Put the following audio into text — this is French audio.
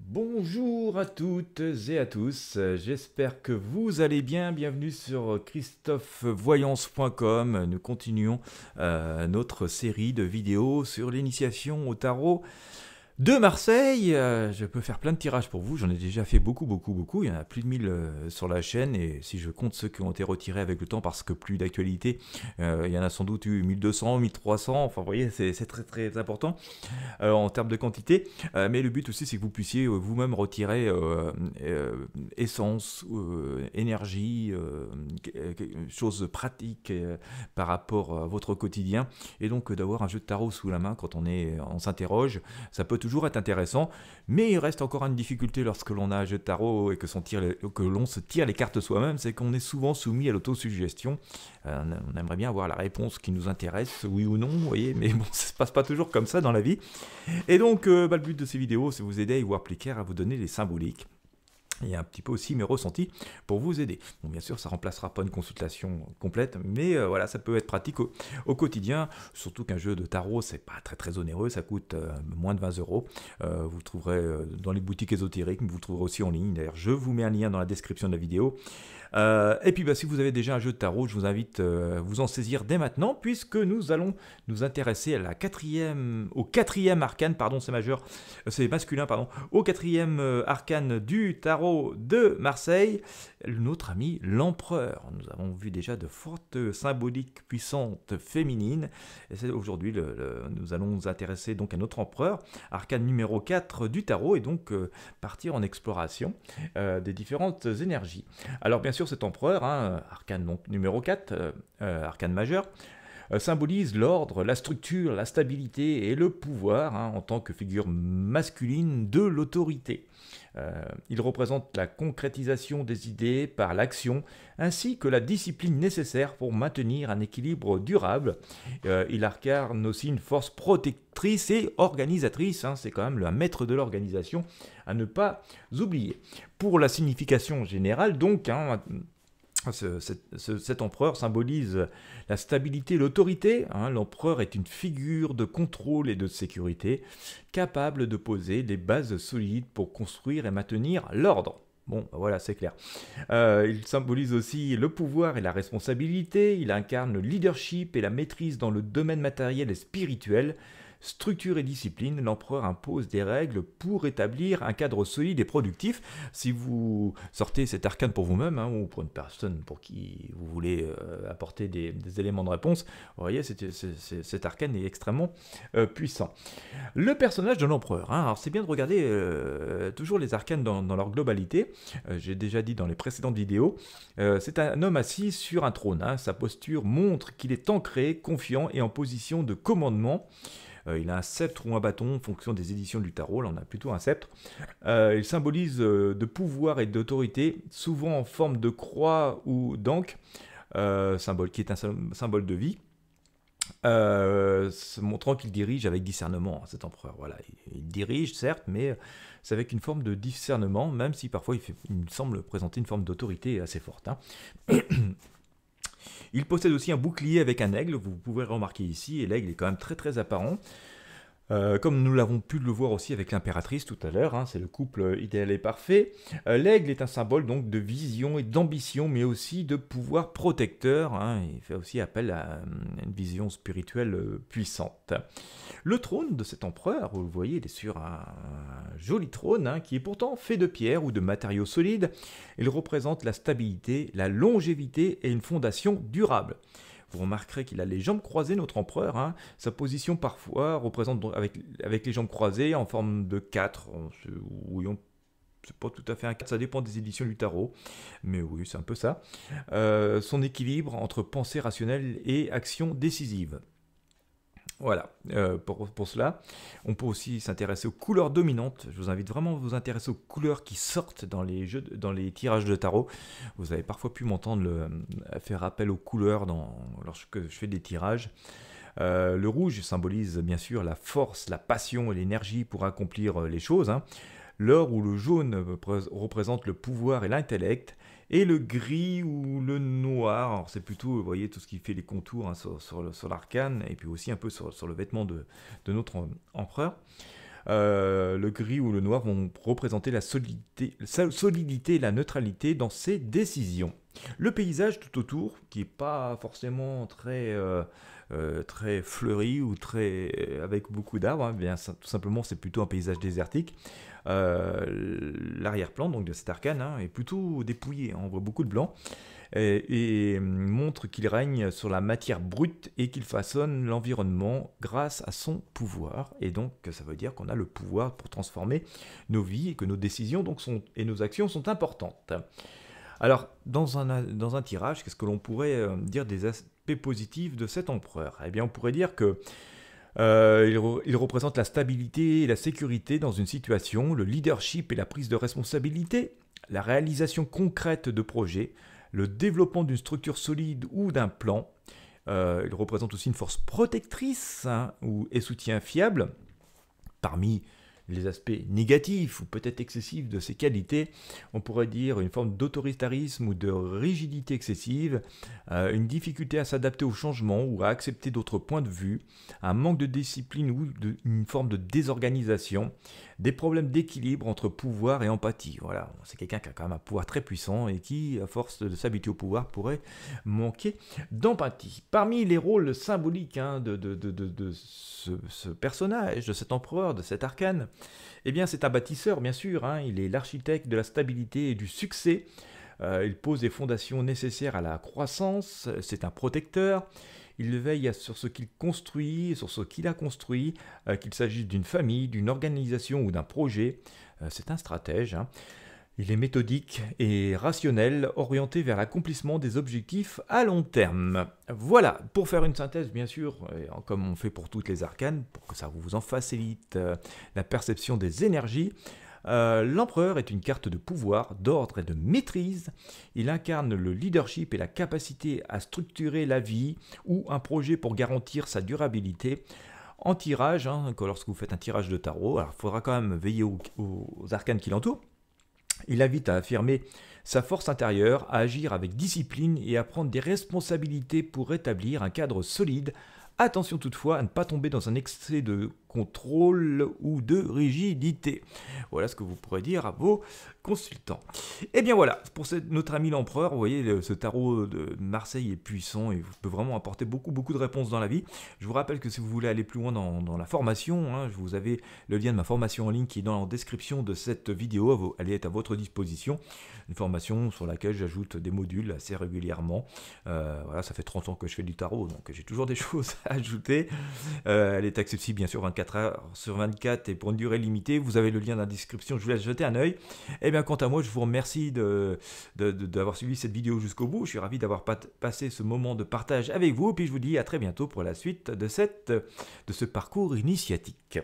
Bonjour à toutes et à tous, j'espère que vous allez bien, bienvenue sur christophevoyance.com. Nous continuons notre série de vidéos sur l'initiation au tarot de Marseille. Je peux faire plein de tirages pour vous, j'en ai déjà fait beaucoup, il y en a plus de 1000 sur la chaîne, et si je compte ceux qui ont été retirés avec le temps parce que plus d'actualité, il y en a sans doute eu 1200, 1300, enfin vous voyez c'est très important en termes de quantité, mais le but aussi c'est que vous puissiez vous-même retirer essence, énergie, choses pratiques par rapport à votre quotidien, et donc d'avoir un jeu de tarot sous la main quand on s'interroge, ça peut toujours être intéressant, mais il reste encore une difficulté lorsque l'on a un jeu de tarot et que l'on se tire les cartes soi-même, c'est qu'on est souvent soumis à l'autosuggestion. On aimerait bien avoir la réponse qui nous intéresse, oui ou non, vous voyez, mais bon, ça se passe pas toujours comme ça dans la vie. Et donc, le but de ces vidéos, c'est vous aider à y voir plus clair, à vous donner les symboliques. Et un petit peu aussi mes ressentis pour vous aider. Bon, bien sûr, ça ne remplacera pas une consultation complète, mais voilà, ça peut être pratique au quotidien, surtout qu'un jeu de tarot, c'est pas très onéreux, ça coûte moins de 20 euros. Vous le trouverez dans les boutiques ésotériques, mais vous le trouverez aussi en ligne. D'ailleurs, je vous mets un lien dans la description de la vidéo. Et puis si vous avez déjà un jeu de tarot, je vous invite à vous en saisir dès maintenant, puisque nous allons nous intéresser à au quatrième arcane, pardon, c'est majeur, c'est masculin, pardon, au quatrième arcane du tarot de Marseille, notre ami l'empereur. Nous avons vu déjà de fortes symboliques puissantes féminines, et aujourd'hui nous allons nous intéresser donc à notre empereur, arcane numéro 4 du tarot, et donc partir en exploration des différentes énergies. Alors bien sûr cet empereur, arcane donc, numéro 4, arcane majeur, symbolise l'ordre, la structure, la stabilité et le pouvoir en tant que figure masculine de l'autorité. Il représente la concrétisation des idées par l'action, ainsi que la discipline nécessaire pour maintenir un équilibre durable. Il incarne aussi une force protectrice et organisatrice, c'est quand même le maître de l'organisation à ne pas oublier. Pour la signification générale, donc, cet empereur symbolise la stabilité et l'autorité. L'empereur est une figure de contrôle et de sécurité, capable de poser des bases solides pour construire et maintenir l'ordre. Bon, voilà, c'est clair. Il symbolise aussi le pouvoir et la responsabilité. Il incarne le leadership et la maîtrise dans le domaine matériel et spirituel. Structure et discipline, l'empereur impose des règles pour établir un cadre solide et productif. Si vous sortez cet arcane pour vous-même, ou pour une personne pour qui vous voulez apporter des éléments de réponse, vous voyez, cet arcane est extrêmement puissant. Le personnage de l'empereur, alors c'est bien de regarder toujours les arcanes dans leur globalité. J'ai déjà dit dans les précédentes vidéos, c'est un homme assis sur un trône. Sa posture montre qu'il est ancré, confiant et en position de commandement. Il a un sceptre ou un bâton en fonction des éditions du tarot, là on a plutôt un sceptre. Il symbolise de pouvoir et d'autorité, souvent en forme de croix ou d'ancre, qui est un symbole de vie. Montrant qu'il dirige avec discernement, cet empereur. Voilà, il dirige certes, mais c'est avec une forme de discernement, même si parfois il me semble présenter une forme d'autorité assez forte. Il possède aussi un bouclier avec un aigle, vous pouvez le remarquer ici, et l'aigle est quand même très apparent. Comme nous l'avons pu le voir aussi avec l'impératrice tout à l'heure, c'est le couple idéal et parfait. L'aigle est un symbole donc de vision et d'ambition, mais aussi de pouvoir protecteur. Il fait aussi appel à une vision spirituelle puissante. Le trône de cet empereur, vous le voyez, il est sur un joli trône qui est pourtant fait de pierre ou de matériaux solides. Il représente la stabilité, la longévité et une fondation durable. Vous remarquerez qu'il a les jambes croisées, notre empereur. Sa position parfois représente avec les jambes croisées en forme de 4. Oui, c'est pas tout à fait un 4, ça dépend des éditions du tarot. Mais oui, c'est un peu ça. Son équilibre entre pensée rationnelle et action décisive. Voilà, pour cela, on peut aussi s'intéresser aux couleurs dominantes. Je vous invite vraiment à vous intéresser aux couleurs qui sortent dans les tirages de tarot. Vous avez parfois pu m'entendre faire appel aux couleurs lorsque je fais des tirages. Le rouge symbolise bien sûr la force, la passion et l'énergie pour accomplir les choses. L'or ou le jaune représente le pouvoir et l'intellect. Et le gris ou le noir, c'est plutôt, vous voyez, tout ce qui fait les contours sur l'arcane, et puis aussi un peu sur le vêtement de notre empereur. Le gris ou le noir vont représenter la solidité et la neutralité dans ses décisions. Le paysage tout autour, qui n'est pas forcément très fleuri ou avec beaucoup d'arbres, hein, bien tout simplement c'est plutôt un paysage désertique. L'arrière-plan donc de cet arcane hein, est plutôt dépouillé, hein, on voit beaucoup de blanc et montre qu'il règne sur la matière brute et qu'il façonne l'environnement grâce à son pouvoir. Et donc ça veut dire qu'on a le pouvoir pour transformer nos vies et que nos décisions et nos actions sont importantes. Alors, dans un tirage, qu'est-ce que l'on pourrait dire des aspects positifs de cet empereur? Eh bien, on pourrait dire que il représente la stabilité et la sécurité dans une situation, le leadership et la prise de responsabilité, la réalisation concrète de projets, le développement d'une structure solide ou d'un plan. Il représente aussi une force protectrice hein, et soutien fiable. Parmi les aspects négatifs ou peut-être excessifs de ces qualités, on pourrait dire une forme d'autoritarisme ou de rigidité excessive, une difficulté à s'adapter aux changements ou à accepter d'autres points de vue, un manque de discipline ou une forme de désorganisation, des problèmes d'équilibre entre pouvoir et empathie. Voilà, c'est quelqu'un qui a quand même un pouvoir très puissant et qui, à force de s'habituer au pouvoir, pourrait manquer d'empathie. Parmi les rôles symboliques hein, de ce personnage, de cet empereur, de cet arcane, eh bien c'est un bâtisseur bien sûr, hein, il est l'architecte de la stabilité et du succès, il pose les fondations nécessaires à la croissance, c'est un protecteur, il veille sur ce qu'il construit, sur ce qu'il a construit, qu'il s'agisse d'une famille, d'une organisation ou d'un projet, c'est un stratège, hein. Il est méthodique et rationnel, orienté vers l'accomplissement des objectifs à long terme. Voilà, pour faire une synthèse, bien sûr, comme on fait pour toutes les arcanes, pour que ça vous en facilite la perception des énergies, l'empereur est une carte de pouvoir, d'ordre et de maîtrise. Il incarne le leadership et la capacité à structurer la vie ou un projet pour garantir sa durabilité. En tirage, hein, lorsque vous faites un tirage de tarot, il faudra quand même veiller aux arcanes qui l'entourent. Il invite à affirmer sa force intérieure, à agir avec discipline et à prendre des responsabilités pour établir un cadre solide. Attention toutefois à ne pas tomber dans un excès de contrôle ou de rigidité. Voilà ce que vous pourrez dire à vos consultants. Et bien voilà, pour notre ami l'empereur, vous voyez, ce tarot de Marseille est puissant et peut vraiment apporter beaucoup de réponses dans la vie. Je vous rappelle que si vous voulez aller plus loin dans la formation, hein, vous avez le lien de ma formation en ligne qui est dans la description de cette vidéo, elle est à votre disposition. Une formation sur laquelle j'ajoute des modules assez régulièrement. Voilà, ça fait 30 ans que je fais du tarot, donc j'ai toujours des choses à ajouter. Elle est accessible bien sûr 24 heures sur 24 et pour une durée limitée. Vous avez le lien dans la description, je vous laisse jeter un œil. Et bien quant à moi, je vous remercie d'avoir suivi cette vidéo jusqu'au bout. Je suis ravi d'avoir passé ce moment de partage avec vous. Et puis je vous dis à très bientôt pour la suite de ce parcours initiatique.